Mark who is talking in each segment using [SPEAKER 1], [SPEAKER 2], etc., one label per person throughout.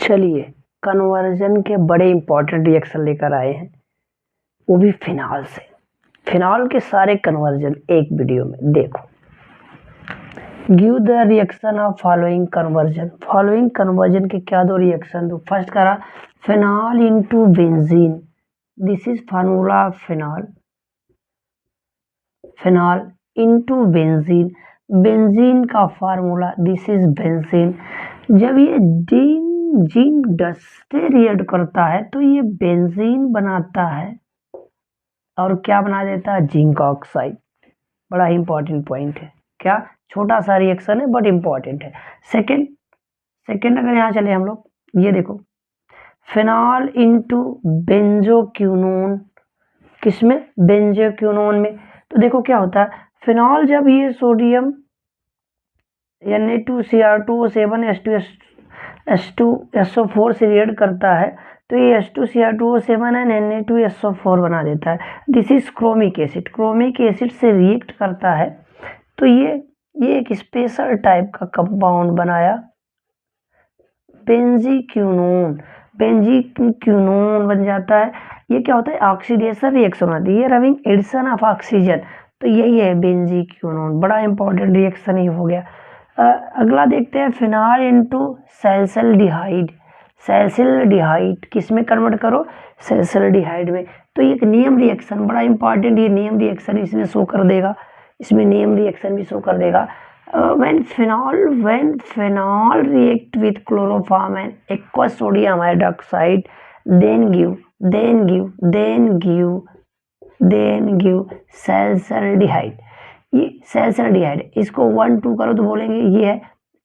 [SPEAKER 1] चलिए कन्वर्जन के बड़े इंपॉर्टेंट रिएक्शन लेकर आए हैं, वो भी फिनॉल से। फिनॉल के सारे कन्वर्जन एक वीडियो में देखो। Give the reaction of following conversion. Following conversion के क्या दो रिएक्शन दो। फर्स्ट करा phenol into benzene, this is formula of phenol. Phenol into benzene, benzene का फार्मूला दिस इज बेंजीन। जब ये जिंक डस्ट से रिएक्ट करता है तो ये बेंजीन बनाता है और क्या बना देता है, जिंक ऑक्साइड। बड़ा ही इंपॉर्टेंट पॉइंट है, क्या छोटा सा रिएक्शन है बट इंपॉर्टेंट है। सेकंड अगर यहाँ चले हम लोग, ये देखो फिनॉल इनटू बेंजोक्विनोन, किसमें, बेंजोक्विनोन में। तो देखो क्या होता है, फिनॉल जब ये सोडियम Na2Cr2O7H2SO4 से रिएक्ट करता है तो ये H2Cr2O7 एंड Na2SO4 बना देता है। This is chromic acid. Chromic acid से रिएक्ट करता है तो ये एक स्पेशल टाइप का कंपाउंड बनाया, बेंजीक्विनोन। बेंजीक्विनोन बन जाता है। ये क्या होता है, ऑक्सीडेशन रिएक्शन होती है, रविंग एडिशन ऑफ ऑक्सीजन। तो यही है बेंजीक्विनोन, बड़ा इंपॉर्टेंट रिएक्शन ही हो गया। अगला देखते हैं फिनॉल इनटू सैल्सिल्डिहाइड। सैल्सिल्डिहाइड किस में कन्वर्ट करो, सैल्सिल्डिहाइड में। तो ये एक नेम रिएक्शन, बड़ा इंपॉर्टेंट ये नेम रिएक्शन इसमें शो कर देगा, इसमें नेम रिएक्शन भी शो कर देगा। when phenol react with chloroform and aqueous sodium hydroxide then give सैल्सिल्डिहाइड। ये सैल्सिल्डिहाइड, इसको 1 2 करो तो बोलेंगे ये है,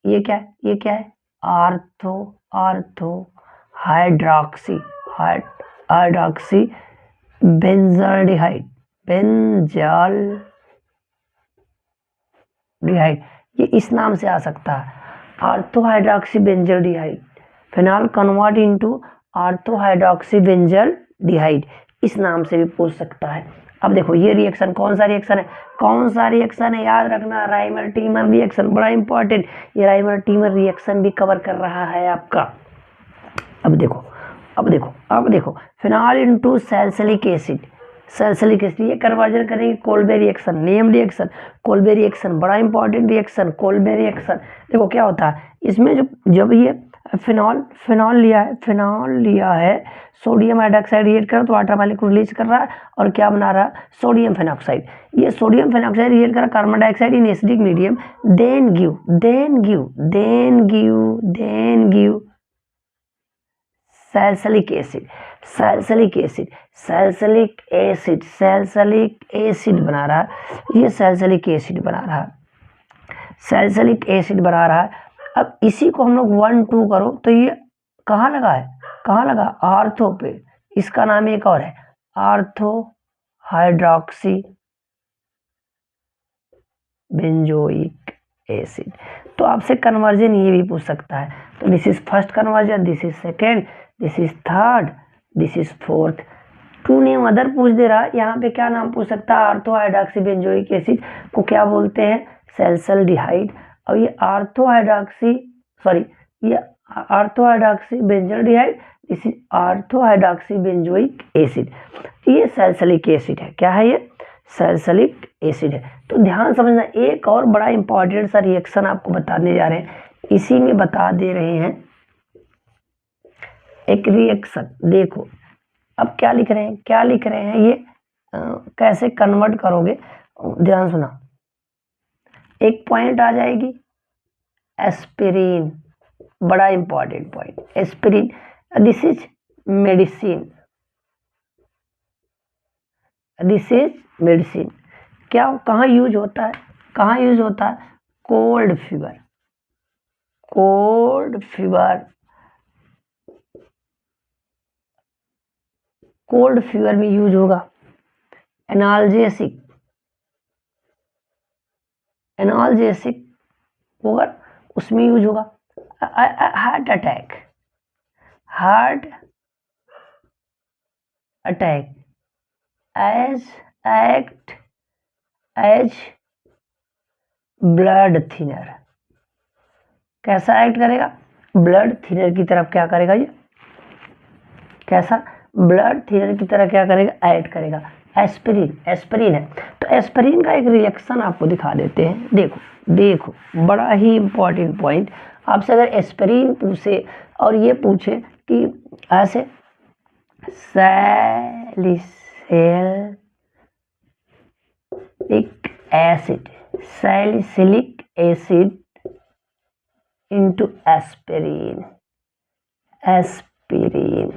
[SPEAKER 1] ये क्या है, आर्थो हाइड्रोक्सी बेंजल्डिहाइड। ये इस नाम से आ सकता है, ortho hydroxy benzaldehyde. Phenol convert into ortho hydroxy benzaldehyde, इस नाम से भी पूछ सकता है। अब देखो ये रिएक्शन कौन सा रिएक्शन है, याद रखना, राइमर टीमर रिएक्शन, बड़ा इंपॉर्टेंट। ये राइमर टीमर रिएक्शन भी कवर कर रहा है आपका। अब देखो फिनॉल इनटू सैल्सिलिक एसिड। ये कन्वर्जन करेंगे Kolbe reaction, name reaction, Kolbe reaction, बड़ा इंपॉर्टेंट रिएक्शन कोल्बे रिएक्शन। देखो क्या होता है इसमें, जब ये फिनॉल लिया है, सोडियम हाइड्रोक्साइड रिएक्ट कर तो वाटर मॉलिक्यूल रिलीज कर रहा है और क्या बना रहा है, सोडियम फेनॉक्साइड। ये सोडियम फेनॉक्साइड रिएक्ट कर carbon dioxide in acidic medium, then give salicylic acid बना रहा है, ये सैल्सिलिक एसिड बना रहा है। अब इसी को हम लोग 1 2 करो तो ये कहाँ लगा, आर्थो पे। इसका नाम एक और है, आर्थो हाइड्रोक्सी बेंजोइक एसिड। तो आपसे कन्वर्जन ये भी पूछ सकता है। तो this is first conversion, this is second, this is third, this is fourth. To name other पूछ दे रहा है, यहाँ पे क्या नाम पूछ सकता है, आर्थो हाइड्रोक्सी बेंजोइक एसिड को क्या बोलते हैं, सैल्सिल्डिहाइड। और ये ortho hydroxy benzaldehyde, this is ortho hydroxy benzoic acid. ये सैल्सिलिक एसिड है, क्या है ये, सैल्सिलिक एसिड है। तो ध्यान समझना, एक और बड़ा इंपॉर्टेंट सा रिएक्शन आपको बताने जा रहे हैं, इसी में बता दे रहे हैं एक रिएक्शन। देखो अब क्या लिख रहे हैं ये कैसे कन्वर्ट करोगे, ध्यान सुना। एक पॉइंट आ जाएगी एस्पिरिन, बड़ा important point, aspirin, this is medicine, क्या कहाँ यूज होता है, कोल्ड फीवर में यूज होगा। एनाल्जेसिक होगा, उसमें यूज होगा। Heart attack as blood thinner, कैसा एक्ट करेगा, ब्लड थिनर की तरफ क्या करेगा, ये कैसा, ब्लड थिनर की तरह क्या करेगा, ऐड करेगा। एस्पिरिन, एस्पिरिन है तो एस्पिरिन का एक रिएक्शन आपको दिखा देते हैं। देखो देखो, बड़ा ही इंपॉर्टेंट पॉइंट, आपसे अगर एस्पिरिन पूछे और ये पूछे कि ऐसे salicylic acid into aspirin, aspirin,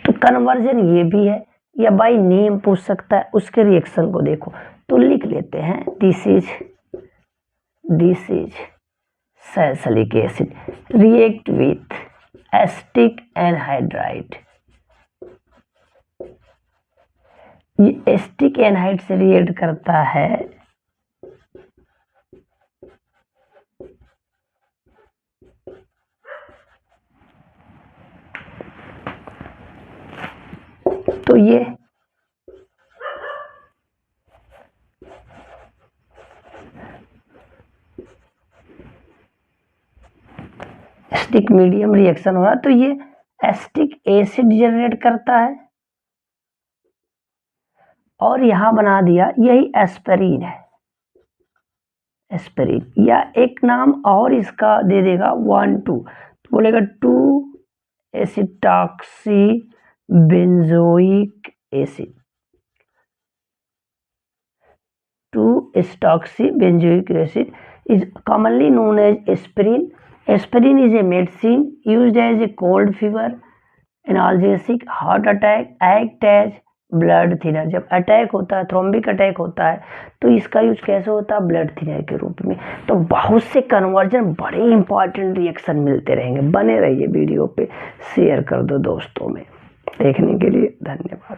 [SPEAKER 1] तो कन्वर्जन ये भी है, या बाय नेम पूछ सकता है। उसके रिएक्शन को देखो तो लिख लेते हैं, this is salicylic acid react with acetic anhydride, ये एसिटिक एनहाइड से रिएक्ट करता है तो ये एसिटिक मीडियम रिएक्शन हो रहा, तो ये एसिटिक एसिड जनरेट करता है और यहां बना दिया, यही एस्पिरिन है, एस्पिरिन। या एक नाम और इसका दे देगा 1,2, तो बोलेगा 2 एसिटॉक्सी बेंजोइक एसिड, 2 एसिटॉक्सी benzoic acid is commonly known as aspirin. Aspirin is a medicine used as a cold fever, analgesic, heart attack, act as blood thinner. जब अटैक होता है, थ्रोम्बिक अटैक होता है, तो इसका यूज कैसे होता है, ब्लड थिनर के रूप में। तो बहुत से कन्वर्जन, बड़े इंपॉर्टेंट रिएक्शन मिलते रहेंगे। बने रहिए वीडियो पे, शेयर कर दो दोस्तों में। देखने के लिए धन्यवाद।